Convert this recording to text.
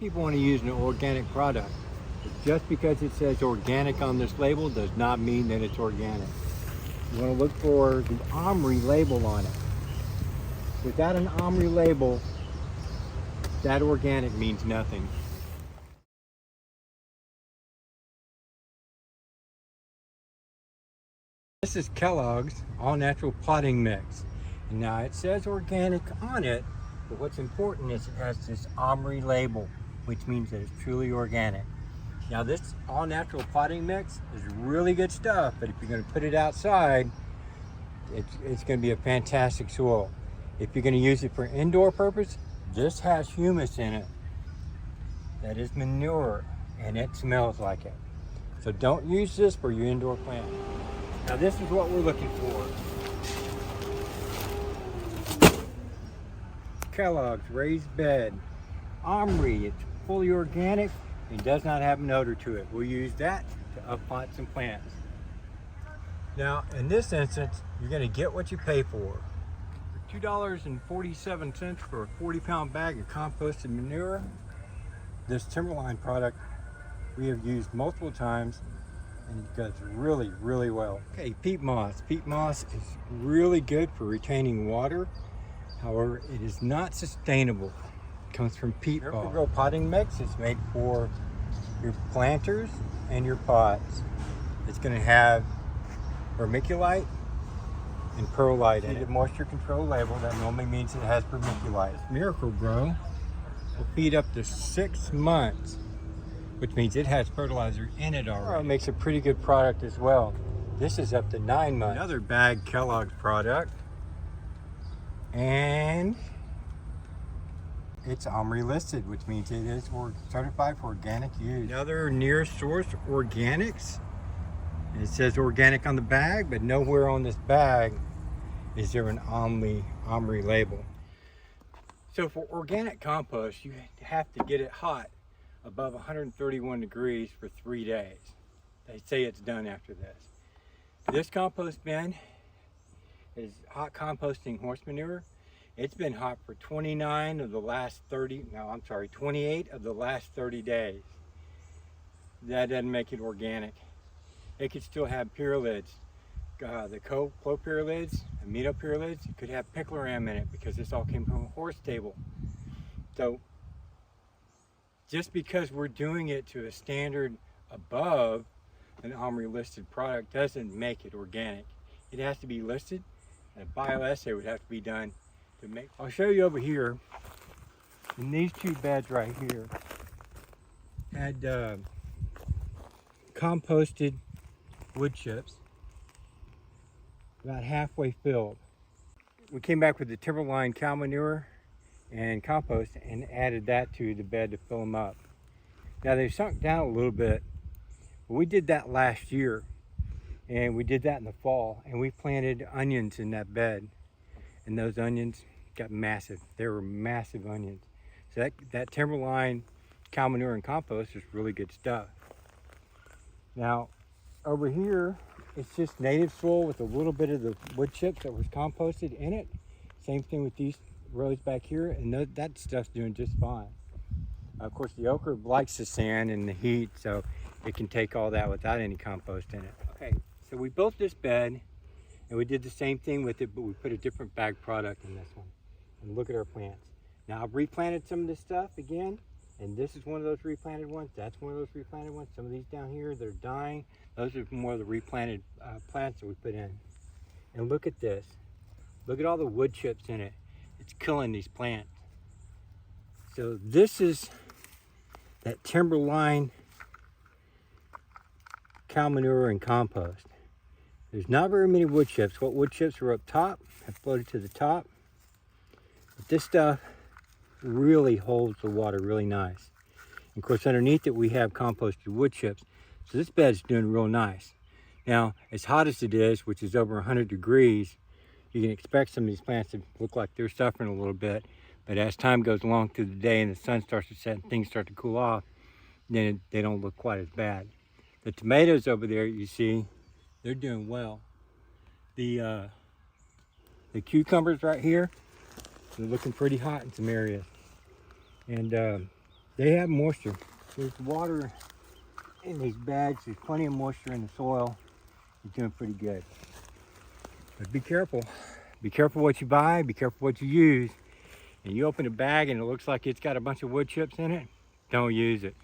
people want to use an organic product. But just because it says organic on this label does not mean that it's organic. You want to look for the OMRI label on it. Without an OMRI label, that organic means nothing. This is Kellogg's all-natural potting mix. And now it says organic on it, but what's important is it has this OMRI label, which means that it's truly organic. Now this all-natural potting mix is really good stuff, but if you're going to put it outside, it's going to be a fantastic soil. If you're going to use it for indoor purpose, this has humus in it. That is manure, and it smells like it. So don't use this for your indoor plant. Now this is what we're looking for. Kellogg's raised bed. OMRI, it's fully organic and does not have an odor to it. We'll use that to uppot some plants. Now in this instance, you're going to get what you pay for. For $2.47 for a 40-pound bag of composted manure, this Timberline product we have used multiple times and it does really, really well. Okay, peat moss. Peat moss is really good for retaining water. However, it is not sustainable. It comes from peat bog. Miracle-Gro potting mix is made for your planters and your pots. It's going to have vermiculite and perlite in it. Moisture control label, that normally means it has vermiculite. Miracle-Gro will feed up to 6 months, which means it has fertilizer in it already. It makes a pretty good product as well. This is up to 9 months. Another bag Kellogg's product, and it's OMRI-listed, which means it is certified for organic use. Another near source organics. And it says organic on the bag, but nowhere on this bag is there an OMRI label. So for organic compost, you have to get it hot above 131 degrees for 3 days. They say it's done after this. This compost bin is hot composting horse manure. It's been hot for 28 of the last 30 days. That doesn't make it organic. It could still have pyralids. The clopyralids, aminopyralids, it could have picloram in it because this all came from a horse stable. So just because we're doing it to a standard above an OMRI listed product doesn't make it organic. It has to be listed, and a bioassay would have to be done to make. I'll show you over here. In these two beds right here, had composted wood chips, about halfway filled. We came back with the Timberline cow manure and compost and added that to the bed to fill them up. Now they've sunk down a little bit, but we did that last year, and we did that in the fall, and we planted onions in that bed, and those onions got massive. They were massive onions. So that Timberline cow manure and compost is really good stuff. Now over here, it's just native soil with a little bit of the wood chips that was composted in it. Same thing with these rows back here, and that stuff's doing just fine. Of course, the okra likes the sand and the heat, so it can take all that without any compost in it. Okay, so we built this bed, and we did the same thing with it, but we put a different bag product in this one. And look at our plants. Now I've replanted some of this stuff again, and this is one of those replanted ones. That's one of those replanted ones. Some of these down here, they're dying. Those are more of the replanted plants that we put in. And look at this. Look at all the wood chips in it. It's killing these plants. So this is that Timberline cow manure and compost. There's not very many wood chips. What wood chips are up top have floated to the top. But this stuff really holds the water really nice. And of course, underneath it we have composted wood chips. So this bed's doing real nice. Now, as hot as it is, which is over 100 degrees, you can expect some of these plants to look like they're suffering a little bit. But as time goes along through the day and the sun starts to set and things start to cool off, then they don't look quite as bad. The tomatoes over there, you see, they're doing well. The cucumbers right here, they're looking pretty hot in some areas. And They have moisture. There's water in these bags. There's plenty of moisture in the soil. It's doing pretty good. But be careful. Be careful what you buy. Be careful what you use. And you open a bag and it looks like it's got a bunch of wood chips in it, don't use it.